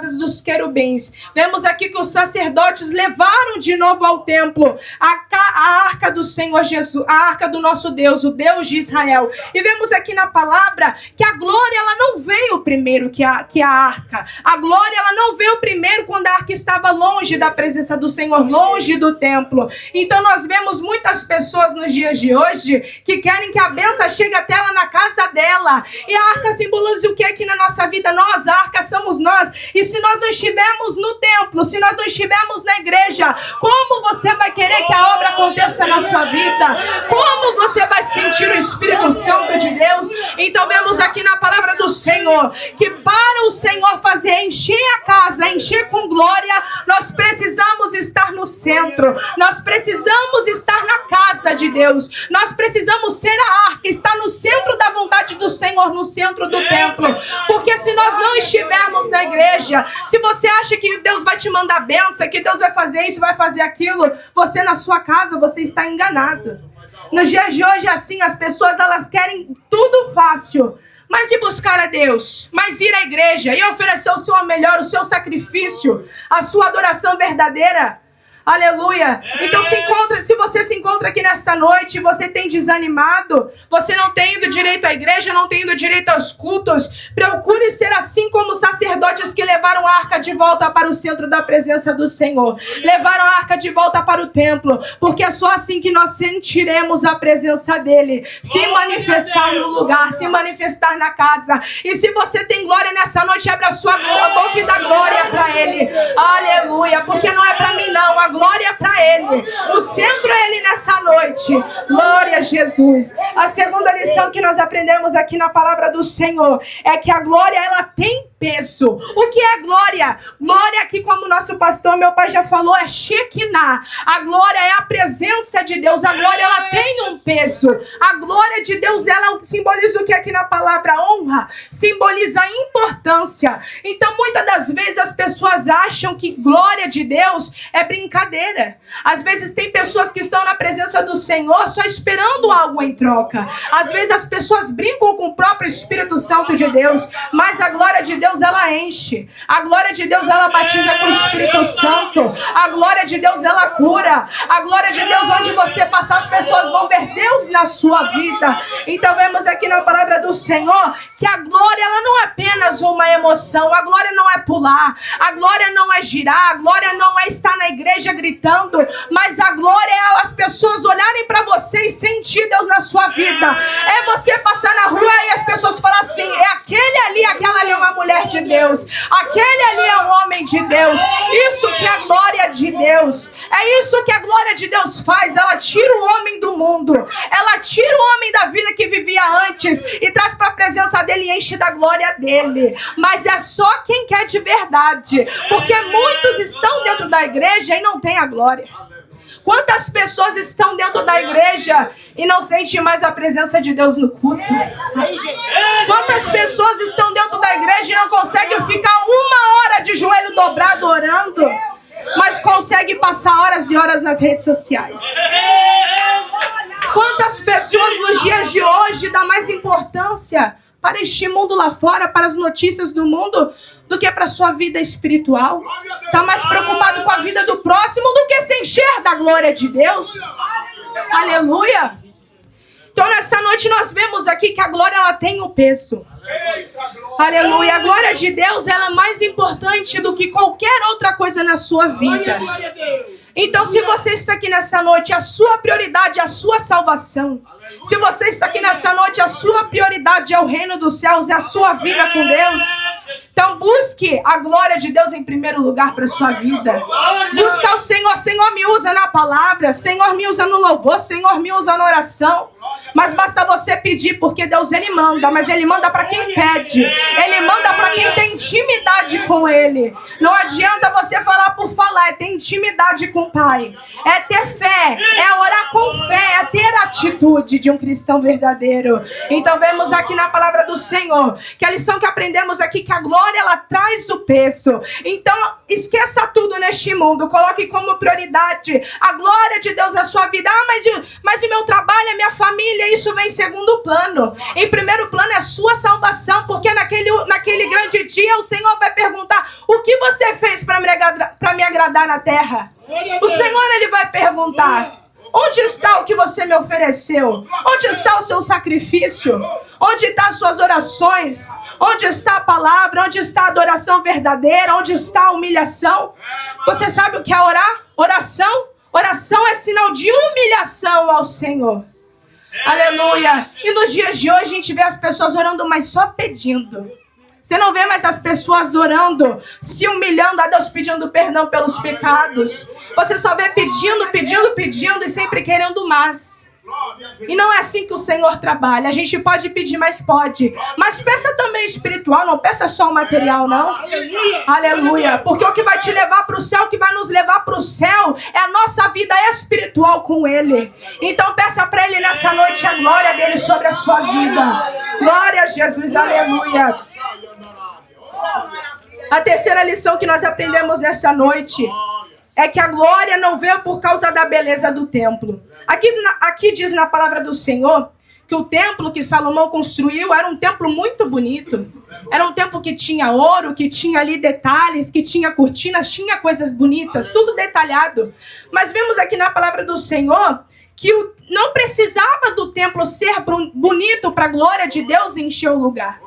asas dos querubins. Vemos aqui que os sacerdotes levaram de novo ao templo a arca do Senhor Jesus, a arca do nosso Deus, o Deus de Israel. E vemos aqui na palavra que a glória ela não veio primeiro que a arca. A glória ela não veio primeiro quando a arca estava longe da presença do Senhor, longe do templo. Então nós vemos muitas pessoas nos dias de hoje que querem que a bênção chegue até ela na casa dela. E a arca simboliza o que aqui na nossa vida? Nós, a arca somos nós. E se nós não estivermos no templo, se nós não estivermos na igreja, como você vai querer que a obra aconteça na sua vida? Como você vai sentir o Espírito Santo de Deus? Então vemos aqui na palavra do Senhor que para o Senhor fazer encher a casa, encher com glória, nós precisamos estar no centro. Nós precisamos estar na casa de Deus. Nós precisamos ser a arca, estar no centro da vontade do Senhor, no centro do templo. Porque se nós não estivermos na igreja, se você acha que Deus vai te mandar bênção, que Deus vai fazer isso, vai fazer aquilo, você na sua casa, você está enganado. Nos dias de hoje, assim, as pessoas elas querem tudo fácil. Mas ir buscar a Deus, mas ir à igreja e oferecer o seu melhor, o seu sacrifício, a sua adoração verdadeira. Aleluia. Então se você se encontra aqui nesta noite e você tem desanimado, você não tem ido direito à igreja, não tem ido direito aos cultos, procure ser assim como os sacerdotes que levaram a arca de volta para o centro da presença do Senhor. Levaram a arca de volta para o templo, porque é só assim que nós sentiremos a presença dele se manifestar no lugar, se manifestar na casa. E se você tem glória nessa noite, abre a sua boca e dá glória para ele. Aleluia. Porque não é para mim não, a glória é para ele. O centro é ele nessa noite. Glória a Jesus. A segunda lição que nós aprendemos aqui na palavra do Senhor é que a glória ela tem peso. O que é glória? Glória aqui, como o nosso pastor, meu pai já falou, é Shekinah. A glória é a presença de Deus. A glória ela tem um peso. A glória de Deus ela simboliza o que aqui na palavra honra? Simboliza a importância. Então muitas das vezes as pessoas acham que glória de Deus é brincadeira. Às vezes tem pessoas que estão na presença do Senhor só esperando algo em troca. Às vezes as pessoas brincam com o próprio Espírito Santo de Deus, mas a glória de Deus ela enche. A glória de Deus ela batiza com o Espírito Santo. A glória de Deus ela cura. A glória de Deus onde você passar as pessoas vão ver Deus na sua vida. Então vemos aqui na palavra do Senhor que a glória ela não é apenas uma emoção. A glória não é pular. A glória não é girar. A glória não é estar na igreja gritando. Mas a glória é as pessoas olharem para você e sentir Deus na sua vida. É você passar na rua e as pessoas falam assim, é aquele ali, aquela ali é uma mulher de Deus. Aquele ali é um homem de Deus. Isso que é a glória de Deus. É isso que a glória de Deus faz. Ela tira o homem do mundo. Ela tira o homem da vida que vivia antes e traz para a presença dele e enche da glória dele. Mas é só quem quer de verdade. Porque muitos estão dentro da igreja e não tem a glória. Quantas pessoas estão dentro da igreja e não sentem mais a presença de Deus no culto? Quantas pessoas estão dentro da igreja e não conseguem ficar 1 hora de joelho dobrado orando, mas conseguem passar horas e horas nas redes sociais? Quantas pessoas nos dias de hoje dão mais importância para este mundo lá fora, para as notícias do mundo, do que para a sua vida espiritual? Está mais preocupado com a vida do próximo do que se encher da glória de Deus? Aleluia! Então nessa noite nós vemos aqui que a glória ela tem um peso. Aleluia! A glória de Deus ela é mais importante do que qualquer outra coisa na sua vida. Então se você está aqui nessa noite, a sua prioridade é a sua salvação. Se você está aqui nessa noite, a sua prioridade é o reino dos céus, é a sua vida com Deus. Então busque a glória de Deus em primeiro lugar para a sua vida. Busca o Senhor. Senhor, me usa na palavra. Senhor, me usa no louvor. Senhor, me usa na oração. Mas basta você pedir, porque Deus ele manda. Mas ele manda para quem pede. Ele manda para quem tem intimidade com ele. Não adianta você falar por falar. É ter intimidade com o Pai. É ter fé. É orar com fé. É ter atitude de um cristão verdadeiro. Então vemos aqui na palavra do Senhor que a lição que aprendemos aqui, que a glória glória, ela traz o peso. Então, esqueça tudo neste mundo. Coloque como prioridade a glória de Deus na sua vida. Mas o meu trabalho, a minha família, isso vem em segundo plano. Em primeiro plano é a sua salvação, porque naquele grande dia o Senhor vai perguntar: o que você fez para me agradar na terra? O Senhor, ele vai perguntar: onde está o que você me ofereceu? Onde está o seu sacrifício? Onde estão as suas orações? Onde está a palavra? Onde está a adoração verdadeira? Onde está a humilhação? Você sabe o que é orar? Oração é sinal de humilhação ao Senhor. Aleluia. E nos dias de hoje a gente vê as pessoas orando, mas só pedindo. Você não vê mais as pessoas orando, se humilhando a Deus, pedindo perdão pelos pecados. Você só vê pedindo e sempre querendo mais. E não é assim que o Senhor trabalha. A gente pode pedir, mas pode. Mas peça também espiritual, não peça só o material, não. Aleluia. Porque o que vai te levar para o céu, o que vai nos levar para o céu, é a nossa vida espiritual com Ele. Então peça para Ele nessa noite a glória dEle sobre a sua vida. Glória a Jesus, aleluia. A terceira lição que nós aprendemos nessa noite é que a glória não veio por causa da beleza do templo. Aqui diz na palavra do Senhor que o templo que Salomão construiu era um templo muito bonito. Era um templo que tinha ouro, que tinha ali detalhes, que tinha cortinas, tinha coisas bonitas, tudo detalhado. Mas vemos aqui na palavra do Senhor que não precisava do templo ser bonito para a glória de Deus encher o lugar.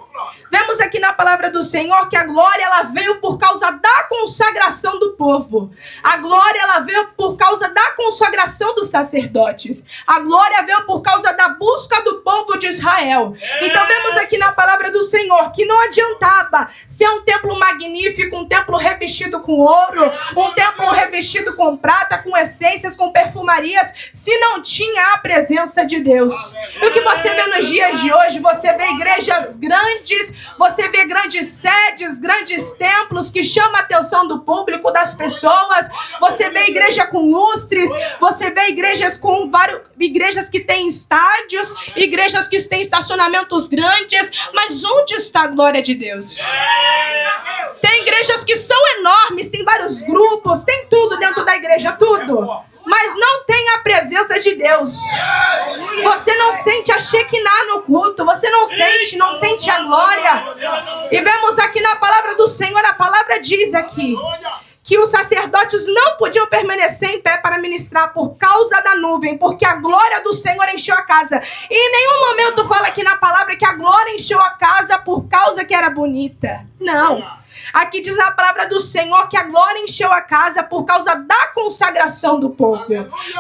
Vemos aqui na palavra do Senhor que a glória, ela veio por causa da consagração do povo. A glória, ela veio por causa da consagração dos sacerdotes. A glória veio por causa da busca do povo de Israel. Então vemos aqui na palavra do Senhor que não adiantava ser um templo magnífico, um templo revestido com ouro, um templo revestido com prata, com essências, com perfumarias, se não tinha a presença de Deus. E o que você vê nos dias de hoje, você vê igrejas grandes, você vê grandes sedes, grandes templos que chamam a atenção do público, das pessoas. Você vê igreja com lustres, você vê igrejas que têm estádios, igrejas que têm estacionamentos grandes. Mas onde está a glória de Deus? Tem igrejas que são enormes, tem vários grupos, tem tudo dentro da igreja, tudo. Mas não tem a presença de Deus. Você não sente a Shekinah no culto. Você não sente a glória. E vemos aqui na palavra do Senhor, a palavra diz aqui que os sacerdotes não podiam permanecer em pé para ministrar por causa da nuvem, porque a glória do Senhor encheu a casa. E em nenhum momento fala aqui na palavra que a glória encheu a casa por causa que era bonita. Não. Aqui diz na palavra do Senhor que a glória encheu a casa por causa da consagração do povo,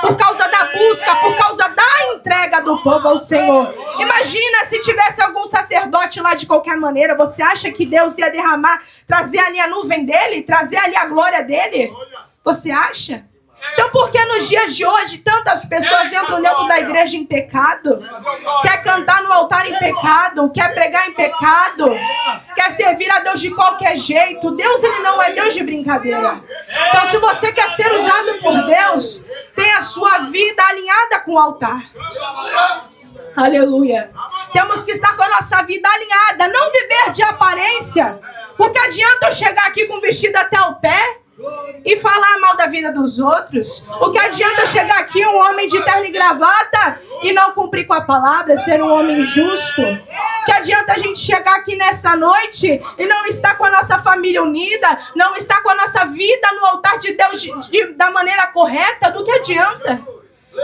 por causa da busca, por causa da entrega do povo ao Senhor. Imagina se tivesse algum sacerdote lá de qualquer maneira. Você acha que Deus ia trazer ali a nuvem dele, trazer ali a glória dele? Você acha? Então por que nos dias de hoje tantas pessoas entram dentro da igreja em pecado? Quer cantar no altar em pecado? Quer pregar em pecado? Quer servir a Deus de qualquer jeito? Deus, ele não é Deus de brincadeira. Então se você quer ser usado por Deus, tenha a sua vida alinhada com o altar. Aleluia. Temos que estar com a nossa vida alinhada, não viver de aparência. Porque adianta eu chegar aqui com o vestido até o pé e falar mal da vida dos outros? O que adianta chegar aqui um homem de terno e gravata e não cumprir com a palavra, ser um homem justo? Que adianta a gente chegar aqui nessa noite e não estar com a nossa família unida, não estar com a nossa vida no altar de Deus da maneira correta? Do que adianta?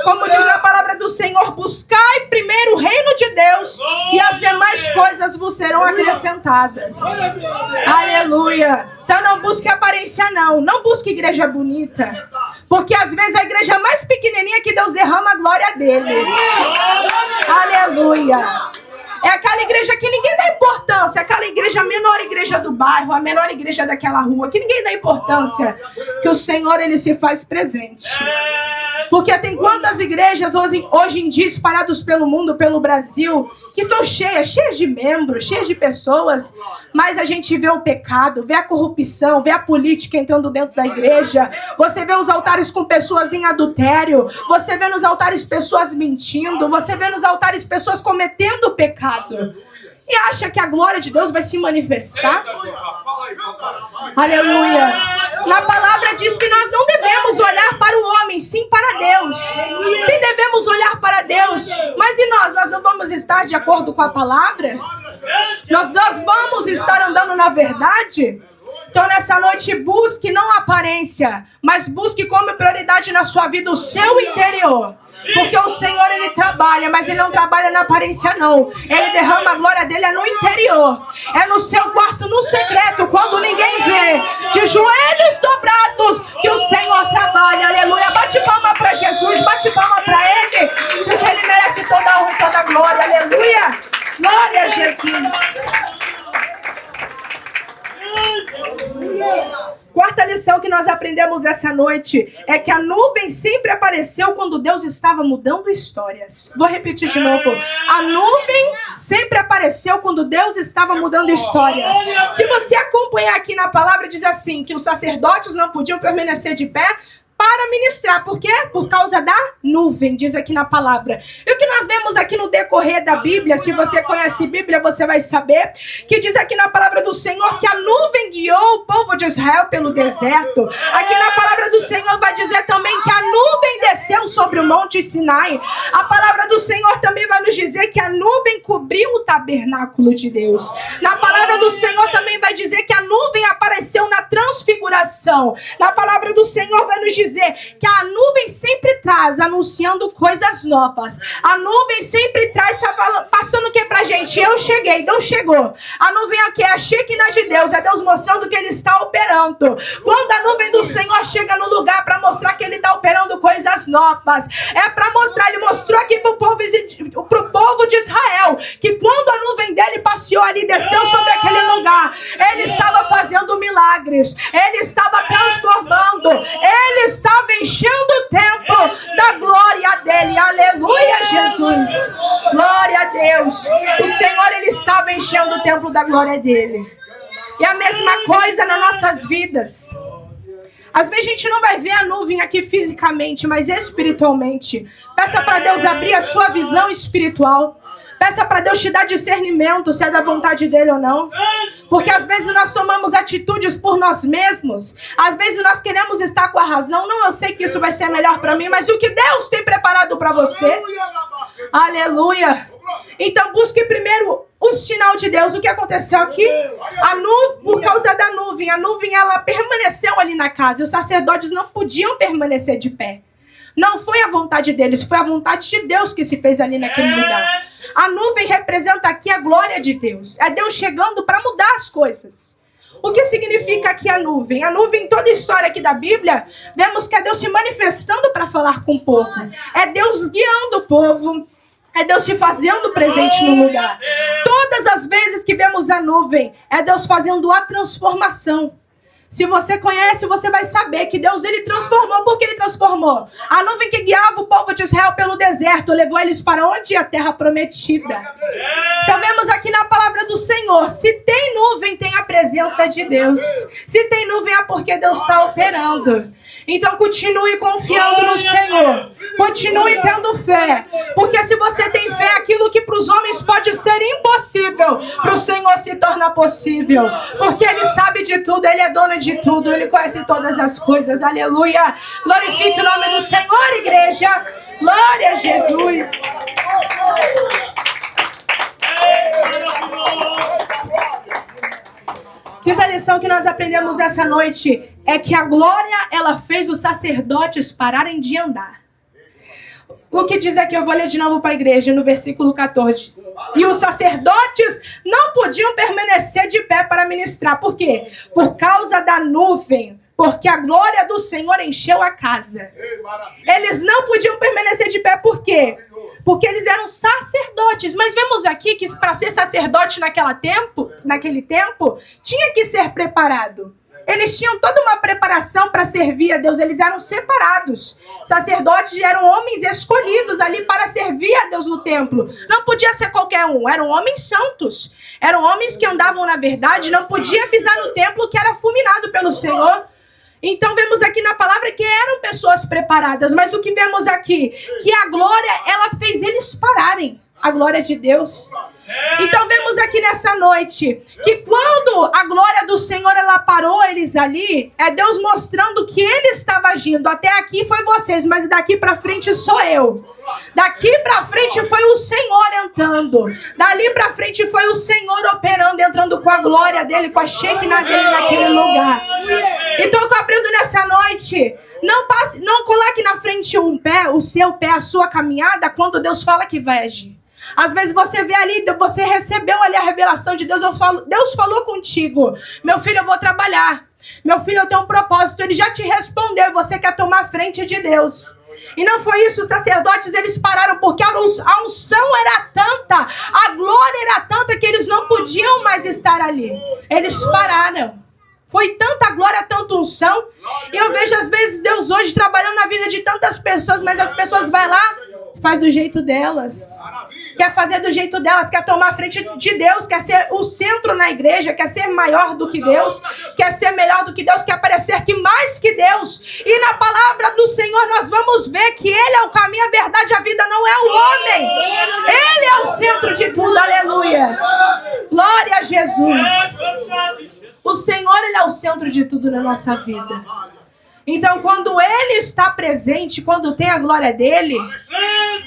Como diz na palavra do Senhor, buscai primeiro o reino de Deus e as demais coisas vos serão acrescentadas. Aleluia. Então não busque aparência não. Não busque igreja bonita. Porque às vezes a igreja mais pequenininha que Deus derrama a glória dele. Aleluia. É aquela igreja que ninguém dá importância. Aquela igreja, a menor igreja do bairro, a menor igreja daquela rua, que ninguém dá importância. Que o Senhor, ele se faz presente. Porque tem quantas igrejas hoje em dia espalhadas pelo mundo, pelo Brasil, que são cheias de membros, cheias de pessoas, mas a gente vê o pecado, vê a corrupção, vê a política entrando dentro da igreja. Você vê os altares com pessoas em adultério, você vê nos altares pessoas mentindo, você vê nos altares pessoas cometendo pecado. e acha que a glória de Deus vai se manifestar? Aleluia. Na palavra diz que nós não devemos olhar para o homem, sim para Deus. Sim, devemos olhar para Deus. Mas e nós? Nós não vamos estar de acordo com a palavra? Nós vamos estar andando na verdade? Então nessa noite busque não a aparência, mas busque como prioridade na sua vida o seu interior. Porque o Senhor, Ele trabalha, mas Ele não trabalha na aparência não. Ele derrama a glória dEle no interior. É no seu quarto, no secreto, quando ninguém vê. De joelhos dobrados que o Senhor trabalha. Aleluia. Bate palma para Jesus, bate palma para Ele. Porque Ele merece toda a honra e toda a glória. Aleluia. Glória a Jesus. Quarta lição que nós aprendemos essa noite é que a nuvem sempre apareceu quando Deus estava mudando histórias. Vou repetir de novo. A nuvem sempre apareceu quando Deus estava mudando histórias. Se você acompanhar aqui na palavra, diz assim, que os sacerdotes não podiam permanecer de pé para ministrar. Por quê? Por causa da nuvem, diz aqui na palavra. E o que nós vemos aqui no decorrer da Bíblia, se você conhece Bíblia, você vai saber, que diz aqui na palavra do Senhor que a nuvem guiou o povo de Israel pelo deserto. Aqui na palavra do Senhor vai dizer também que a nuvem desceu sobre o monte Sinai. A palavra do Senhor também vai nos dizer que a nuvem cobriu o tabernáculo de Deus. Na palavra do Senhor também vai dizer que a nuvem apareceu na transfiguração. Na palavra do Senhor vai nos dizer que a nuvem sempre traz anunciando coisas novas. A nuvem sempre traz passando o que pra gente? Eu cheguei, Deus chegou. A nuvem aqui é a Shekinah de Deus, é Deus mostrando que Ele está operando. Quando a nuvem do Senhor chega no lugar para mostrar que Ele está operando coisas novas, é para mostrar, Ele mostrou aqui pro povo de Israel, que quando a nuvem dele passeou ali, desceu sobre aquele lugar, Ele estava fazendo milagres, Ele estava transformando, Ele estava enchendo o templo da glória dele. Aleluia, Jesus. Glória a Deus. O Senhor, Ele estava enchendo o templo da glória dele. E a mesma coisa nas nossas vidas. Às vezes a gente não vai ver a nuvem aqui fisicamente, mas espiritualmente. Peça para Deus abrir a sua visão espiritual. Peça para Deus te dar discernimento se é da vontade dele ou não. Porque às vezes nós tomamos atitudes por nós mesmos. Às vezes nós queremos estar com a razão. Não, eu sei que isso vai ser melhor para mim, mas o que Deus tem preparado para você? Aleluia. Então busque primeiro o sinal de Deus. O que aconteceu aqui? A nuvem, por causa da nuvem. A nuvem, ela permaneceu ali na casa. E os sacerdotes não podiam permanecer de pé. Não foi a vontade deles, foi a vontade de Deus que se fez ali naquele lugar. A nuvem representa aqui a glória de Deus. É Deus chegando para mudar as coisas. O que significa aqui a nuvem? A nuvem, em toda a história aqui da Bíblia, vemos que é Deus se manifestando para falar com o povo. É Deus guiando o povo. É Deus se fazendo presente no lugar. Todas as vezes que vemos a nuvem, é Deus fazendo a transformação. Se você conhece, você vai saber que Deus, Ele transformou. Por que Ele transformou? A nuvem que guiava o povo de Israel pelo deserto levou eles para onde? A terra prometida. Então vemos aqui na palavra do Senhor, se tem nuvem, tem a presença de Deus. Se tem nuvem, é porque Deus está operando. Então continue confiando no Senhor. Continue tendo fé. Porque se você tem fé, aquilo que para os homens pode ser impossível, para o Senhor se torna possível. Porque Ele sabe de tudo, Ele é dono de tudo, Ele conhece todas as coisas. Aleluia. Glorifique o nome do Senhor, igreja. Glória a Jesus. Quinta lição que nós aprendemos essa noite é que a glória, ela fez os sacerdotes pararem de andar. O que diz aqui, eu vou ler de novo para a igreja, no versículo 14. E os sacerdotes não podiam permanecer de pé para ministrar. Por quê? Por causa da nuvem. Porque a glória do Senhor encheu a casa. Eles não podiam permanecer de pé, por quê? Porque eles eram sacerdotes. Mas vemos aqui que para ser sacerdote naquele tempo, tinha que ser preparado. Eles tinham toda uma preparação para servir a Deus. Eles eram separados. Sacerdotes eram homens escolhidos ali para servir a Deus no templo. Não podia ser qualquer um. Eram homens santos. Eram homens que andavam na verdade. Não podia pisar no templo que era fulminado pelo Senhor. Então vemos aqui na palavra que eram pessoas preparadas. Mas o que vemos aqui? Que a glória, ela fez eles pararem. A glória de Deus. Então vemos aqui nessa noite que quando a glória do Senhor ela parou eles ali, é Deus mostrando que Ele estava agindo. Até aqui foi vocês, mas daqui para frente sou eu. Daqui para frente foi o Senhor entrando. Dali para frente foi o Senhor operando, entrando com a glória dele, com a Shekinah dele naquele lugar. Então eu aprendo nessa noite. Não coloque na frente um pé, o seu pé, a sua caminhada, quando Deus fala que vai agir. Às vezes você vê ali, você recebeu ali a revelação de Deus, Deus falou contigo, meu filho, eu vou trabalhar, meu filho, eu tenho um propósito, ele já te respondeu, você quer tomar a frente de Deus. E não foi isso, os sacerdotes eles pararam porque a unção era tanta, a glória era tanta que eles não podiam mais estar ali. Eles pararam. Foi tanta glória, tanta unção. E eu vejo às vezes Deus hoje trabalhando na vida de tantas pessoas, mas as pessoas vão lá, faz do jeito delas. Quer fazer do jeito delas, quer tomar a frente de Deus, quer ser o centro na igreja, quer ser maior do que Deus, quer ser melhor do que Deus, quer parecer que mais que Deus. E na palavra do Senhor nós vamos ver que Ele é o caminho, a verdade, a vida, não é o homem. Ele é o centro de tudo, aleluia. Glória a Jesus. O Senhor, Ele é o centro de tudo na nossa vida. Então, quando Ele está presente, quando tem a glória dEle,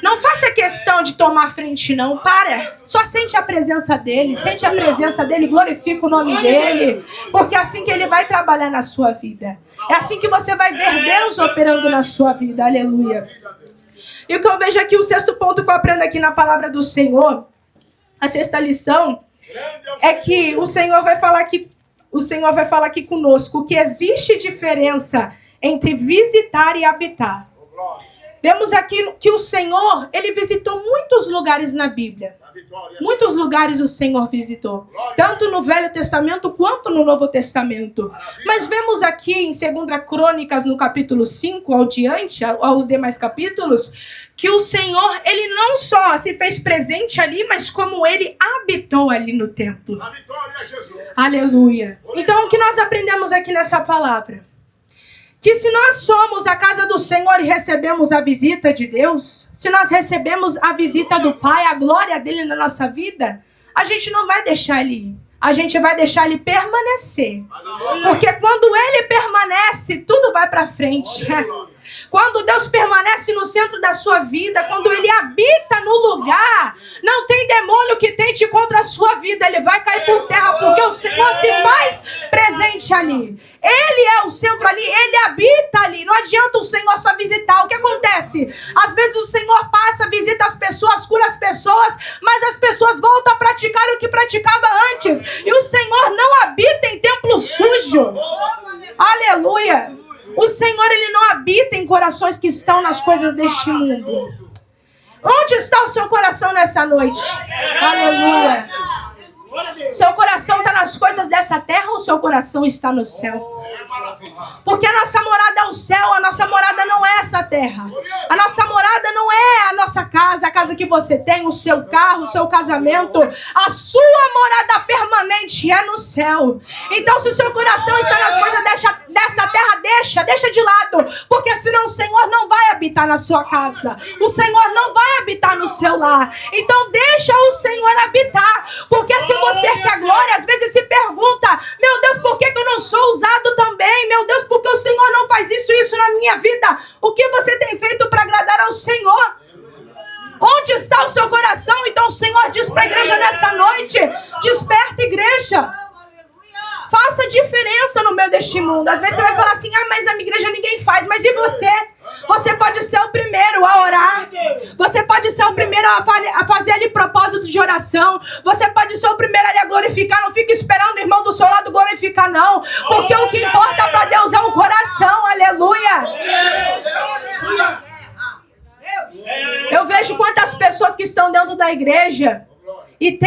não faça questão de tomar frente, não. Para. Só sente a presença dEle. Sente a presença dEle, glorifica o nome dEle. Porque é assim que Ele vai trabalhar na sua vida. É assim que você vai ver Deus operando na sua vida. Aleluia. E o que eu vejo aqui, o sexto ponto que eu aprendo aqui na palavra do Senhor, a sexta lição, é que o Senhor vai falar aqui conosco que existe diferença entre visitar e habitar. Vemos aqui que o Senhor, Ele visitou muitos lugares na Bíblia. Muitos lugares o Senhor visitou. Tanto no Velho Testamento quanto no Novo Testamento. Mas vemos aqui em 2 Crônicas, no capítulo 5, aos demais capítulos, que o Senhor, Ele não só se fez presente ali, mas como Ele habitou ali no templo. Aleluia. Então o que nós aprendemos aqui nessa palavra? Que se nós somos a casa do Senhor e recebemos a visita de Deus, se nós recebemos a visita do Pai, a glória dele na nossa vida, a gente não vai deixar ele ir. A gente vai deixar ele permanecer. Porque quando ele permanece, tudo vai para frente. Quando Deus permanece no centro da sua vida, quando Ele habita no lugar, não tem demônio que tente contra a sua vida, ele vai cair por terra, porque o Senhor se faz presente ali. Ele é o centro ali, Ele habita ali. Não adianta o Senhor só visitar. O que acontece? Às vezes o Senhor passa, visita as pessoas, cura as pessoas, mas as pessoas voltam a praticar o que praticava antes. E o Senhor não habita em templo sujo. Aleluia. O Senhor, Ele não habita em corações que estão nas coisas deste mundo. Onde está o seu coração nessa noite? Aleluia. Seu coração está nas coisas dessa terra ou seu coração está no céu? Porque a nossa morada é o céu, a nossa morada não é essa terra. A nossa morada não é a nossa casa, a casa que você tem, o seu carro, o seu casamento. A sua morada permanente é no céu. Então, se o seu coração está nas coisas dessa terra, deixa de lado. Porque senão o Senhor não vai habitar na sua casa. O Senhor não vai habitar no seu lar. Então, deixa o Senhor habitar. Porque se você quer glória, às vezes se pergunta: meu Deus, por que eu não sou usado também? Meu Deus, por que o Senhor não faz isso na minha vida? O que você tem feito para agradar ao Senhor? Onde está o seu coração? Então o Senhor diz para a igreja nessa noite: desperta, igreja. Faça diferença no meio deste mundo. Às vezes você vai falar assim: mas na minha igreja ninguém faz. Mas e você? Você pode ser o primeiro a orar. Você pode ser o primeiro a fazer ali propósito de oração. Você pode ser o primeiro ali a glorificar. Não fique esperando o irmão do seu lado glorificar, não. Porque o que importa para Deus é o coração. Aleluia. Eu vejo quantas pessoas que estão dentro da igreja e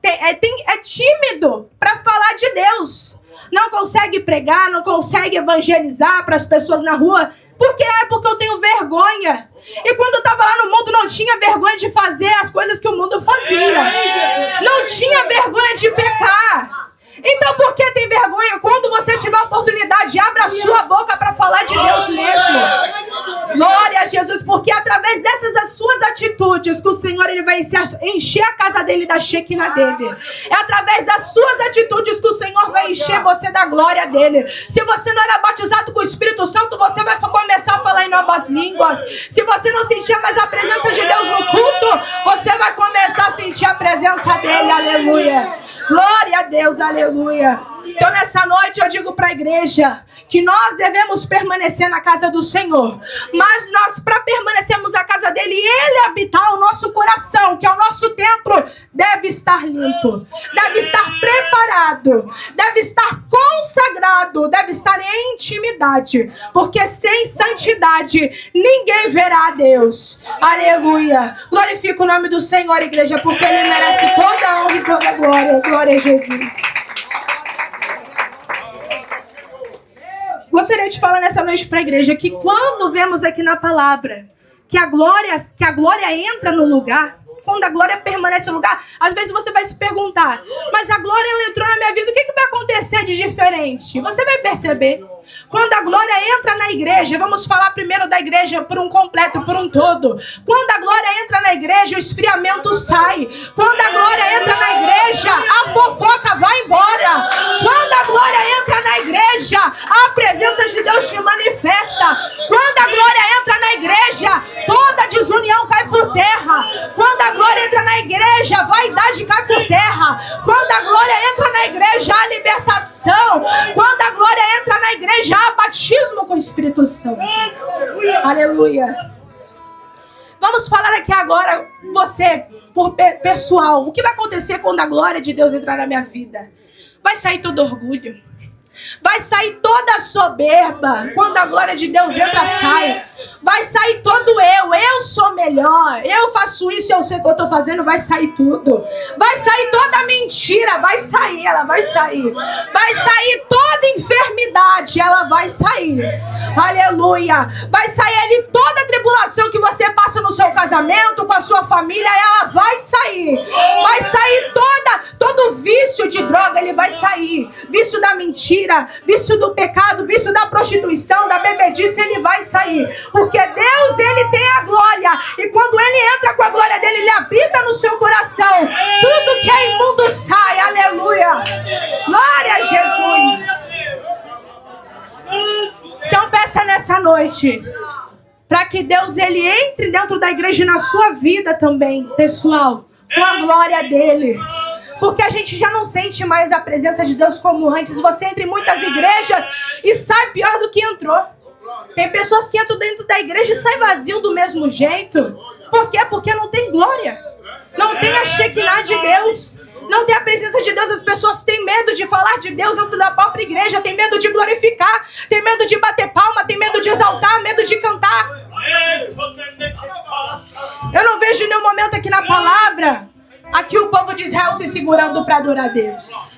é tímido para falar de Deus. Não consegue pregar, não consegue evangelizar para as pessoas na rua. Por quê? Porque eu tenho vergonha. E quando eu estava lá no mundo, não tinha vergonha de fazer as coisas que o mundo fazia. Não tinha vergonha de pecar. Então por que tem vergonha? Quando você tiver a oportunidade, abra a sua boca para falar de Deus mesmo. Glória a Jesus, porque através dessas as suas atitudes que o Senhor ele vai encher a casa dele da Shekinah dele. É através das suas atitudes que o Senhor vai encher você da glória dele. Se você não era batizado com o Espírito Santo, você vai começar a falar em novas línguas. Se você não sentia mais a presença de Deus no culto, você vai começar a sentir a presença dele. Aleluia. Glória a Deus, aleluia. Então nessa noite eu digo para a igreja que nós devemos permanecer na casa do Senhor. Mas nós, para permanecermos na casa dele e ele habitar o nosso coração, que é o nosso templo, deve estar limpo, deve estar preparado, deve estar consagrado, deve estar em intimidade. Porque sem santidade ninguém verá a Deus. Aleluia. Glorifica o nome do Senhor, igreja, porque ele merece toda a honra e toda a glória. Glória a Jesus. Gostaria de falar nessa noite para a igreja que quando vemos aqui na palavra que a glória entra no lugar, quando a glória permanece no lugar, às vezes você vai se perguntar, mas a glória ela entrou na minha vida, o que vai acontecer de diferente? Você vai perceber. Quando a glória entra na igreja, vamos falar primeiro da igreja por um completo, por um todo. Quando a glória entra na igreja, o esfriamento sai. Quando a glória entra na igreja, a fofoca vai embora. Quando a glória entra na igreja, a presença de Deus se manifesta. Quando a glória entra na igreja, toda desunião cai por terra. Quando a glória entra na igreja, a vaidade cai por terra. Quando a glória entra na igreja, há libertação. Quando a glória entra na igreja, há batismo com o Espírito Santo. Aleluia. Vamos falar aqui agora, você, por pessoal, o que vai acontecer quando a glória de Deus entrar na minha vida? Vai sair todo orgulho. Vai sair toda a soberba. Quando a glória de Deus entra, sai. Vai sair todo eu sou melhor, eu faço isso, eu sei o que eu estou fazendo, vai sair tudo. Vai sair toda a mentira, vai sair, ela vai sair. Vai sair toda enfermidade, ela vai sair. Aleluia. Vai sair ali toda a tribulação que você passa no seu casamento, com a sua família, ela vai sair. Vai sair todo vício de droga, ele vai sair. Vício da mentira, vício do pecado, vício da prostituição, da bebedice, ele vai sair. Porque Deus, ele tem a glória. E quando ele entra com a glória dele, ele habita no seu coração. Tudo que é imundo sai. Aleluia. Glória a Jesus. Então peça nessa noite para que Deus, ele entre dentro da igreja e na sua vida também, pessoal, com a glória dele. Porque a gente já não sente mais a presença de Deus como antes. Você entra em muitas igrejas e sai pior do que entrou. Tem pessoas que entram dentro da igreja e saem vazio do mesmo jeito. Por quê? Porque não tem glória. Não tem a Shekinah de Deus. Não tem a presença de Deus. As pessoas têm medo de falar de Deus dentro da própria igreja. Tem medo de glorificar. Tem medo de bater palma. Tem medo de exaltar. Medo de cantar. Eu não vejo em nenhum momento aqui na palavra aqui o povo de Israel se segurando para adorar a Deus.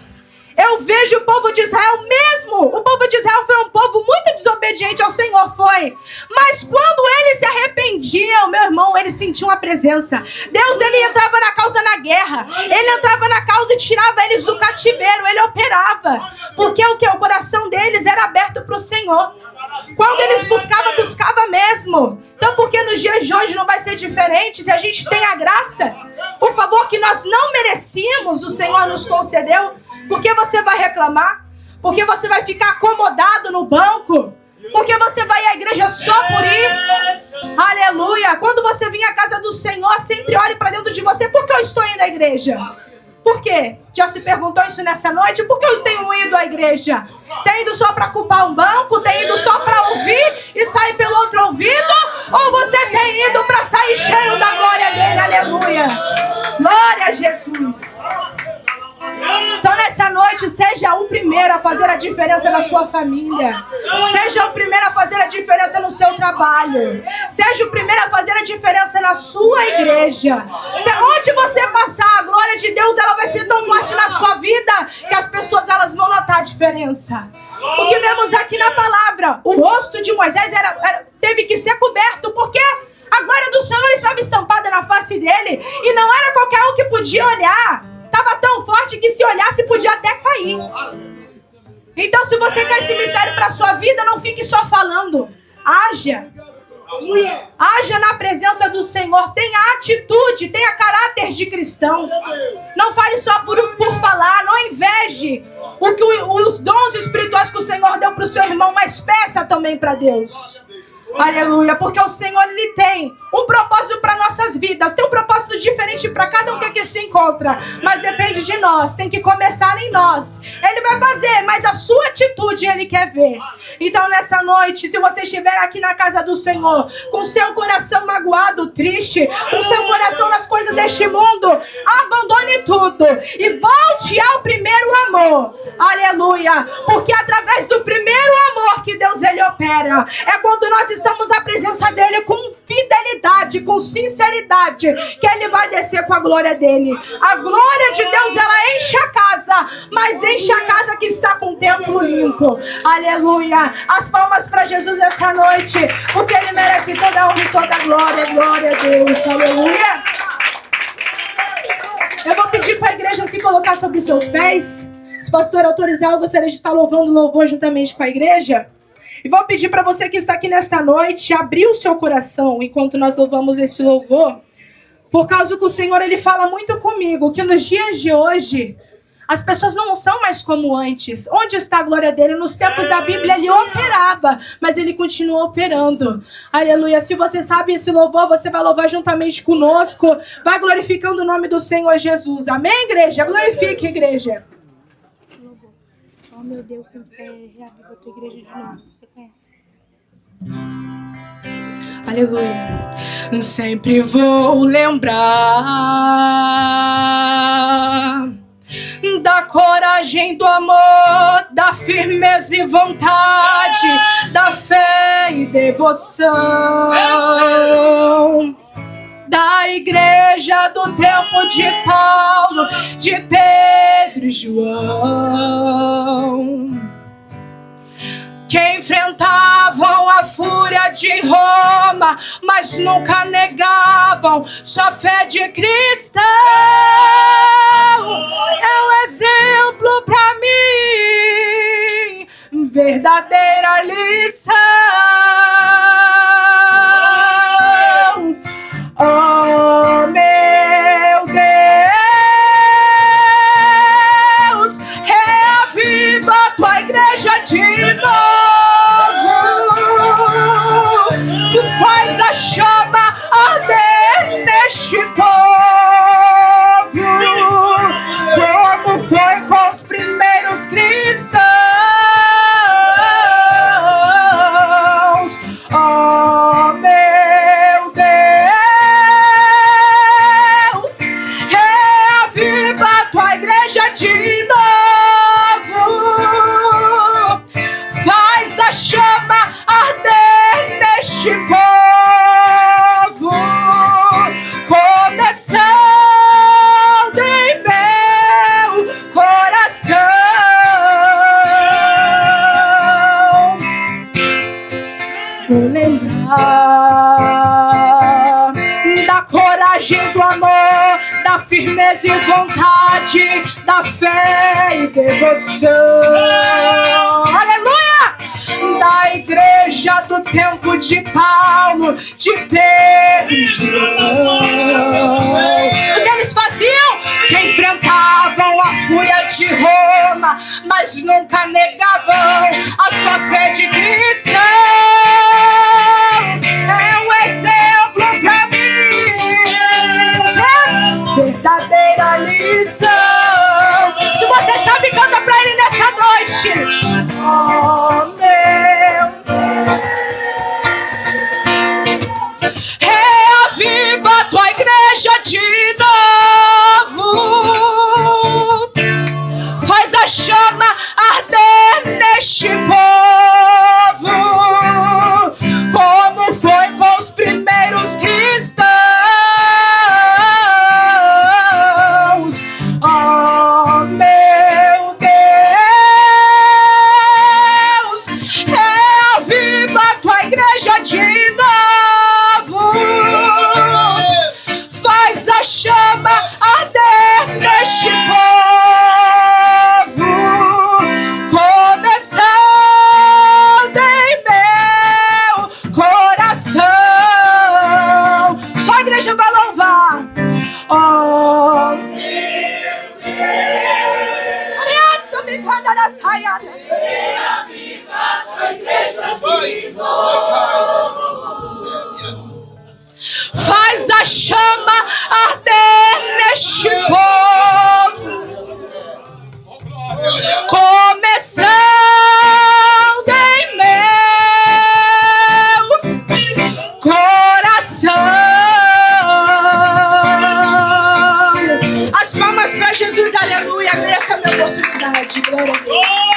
Eu vejo o povo de Israel mesmo. O povo de Israel foi um povo muito desobediente ao Senhor, foi. Mas quando eles se arrependiam, meu irmão, eles sentiam a presença. Deus, ele entrava na causa na guerra. Ele entrava na causa e tirava eles do cativeiro. Ele operava. Porque o coração deles era aberto para o Senhor. Quando eles buscavam, buscava mesmo. Então, porque nos dias de hoje não vai ser diferente? Se a gente tem a graça, o favor que nós não merecíamos, o Senhor nos concedeu. Porque você vai reclamar? Porque você vai ficar acomodado no banco? Porque você vai à igreja só por ir? Aleluia! Quando você vir à casa do Senhor, sempre olhe para dentro de você. Por que eu estou indo à igreja? Por quê? Já se perguntou isso nessa noite? Por que eu tenho ido à igreja? Tem ido só para ocupar um banco? Tem ido só para ouvir e sair pelo outro ouvido? Ou você tem ido para sair cheio da glória dele? Aleluia! Glória a Jesus! Então nessa noite, seja o primeiro a fazer a diferença na sua família. Seja o primeiro a fazer a diferença no seu trabalho. Seja o primeiro a fazer a diferença na sua igreja. Onde você passar, a glória de Deus, ela vai ser tão forte na sua vida que as pessoas, elas vão notar a diferença. O que vemos aqui na palavra, o rosto de Moisés teve que ser coberto, porque a glória do Senhor estava estampada na face dele. E não era qualquer um que podia olhar. Estava tão forte que se olhasse podia até cair. Então, se você quer esse mistério para a sua vida, não fique só falando. Haja. Haja na presença do Senhor. Tenha atitude, tenha caráter de cristão. Não fale só por falar. Não inveje os dons espirituais que o Senhor deu para o seu irmão, mas peça também para Deus. Aleluia, porque o Senhor, Ele tem um propósito para nossas vidas. Tem um propósito diferente para cada um que aqui se encontra. Mas depende de nós, tem que começar em nós. Ele vai fazer, mas a sua atitude Ele quer ver. Então nessa noite, se você estiver aqui na casa do Senhor, com seu coração magoado, triste, com seu coração nas coisas deste mundo, abandone tudo e volte ao primeiro amor. Aleluia, porque através do primeiro amor que Deus Ele opera, é quando nós estamos na presença dEle com fidelidade, com sinceridade, que Ele vai descer com a glória dEle. A glória de Deus, ela enche a casa, mas enche a casa que está com o templo limpo. Aleluia. As palmas para Jesus essa noite, porque Ele merece toda a honra e toda a glória. Glória a Deus. Aleluia. Eu vou pedir para a igreja se colocar sobre os seus pés. Se o pastor autorizar, eu gostaria de estar louvando o louvor juntamente com a igreja. E vou pedir para você que está aqui nesta noite, abrir o seu coração enquanto nós louvamos esse louvor. Por causa que o Senhor, Ele fala muito comigo, que nos dias de hoje, as pessoas não são mais como antes. Onde está a glória dEle? Nos tempos da Bíblia, Ele operava, mas Ele continua operando. Aleluia. Se você sabe esse louvor, você vai louvar juntamente conosco. Vai glorificando o nome do Senhor Jesus. Amém, igreja? Glorifique, igreja. Oh, meu Deus, reaviva a tua igreja de novo. Você conhece? Aleluia. Sempre vou lembrar da coragem, do amor, da firmeza e vontade, da fé e devoção. Da igreja do tempo de Paulo, de Pedro e João, que enfrentavam a fúria de Roma, mas nunca negavam sua fé de cristão. É um exemplo para mim, verdadeira lição. Oh, meu Deus, reaviva a tua igreja de novo. Tu faz a chama arder neste povo, como foi com os primeiros cristãos. Oh, meu Deus, reaviva a tua igreja de novo. Faz a chama arder neste povo, começando em meu coração. Vou lembrar da coragem, do amor, da firmeza e vontade, da fé e devoção. Aleluia! Da igreja do tempo de Paulo, de Pedro e João. O que eles faziam? Que enfrentavam a fúria de Roma, mas nunca negavam a sua fé de cristão. É um exemplo pra mim, verdadeira lição. Se você sabe, canta pra Ele nessa noite. Oh, meu Deus, reaviva a tua igreja de novo. Faz a chama arder neste povo, como foi com os primeiros cristãos. Oh, meu Deus, reaviva a tua igreja de novo. Faz a chama arder neste povo, começando em meu coração. uma chama arder neste povo. Começando em meu coração. As palmas para Jesus, aleluia. Essa é a minha oportunidade. Glória a Deus.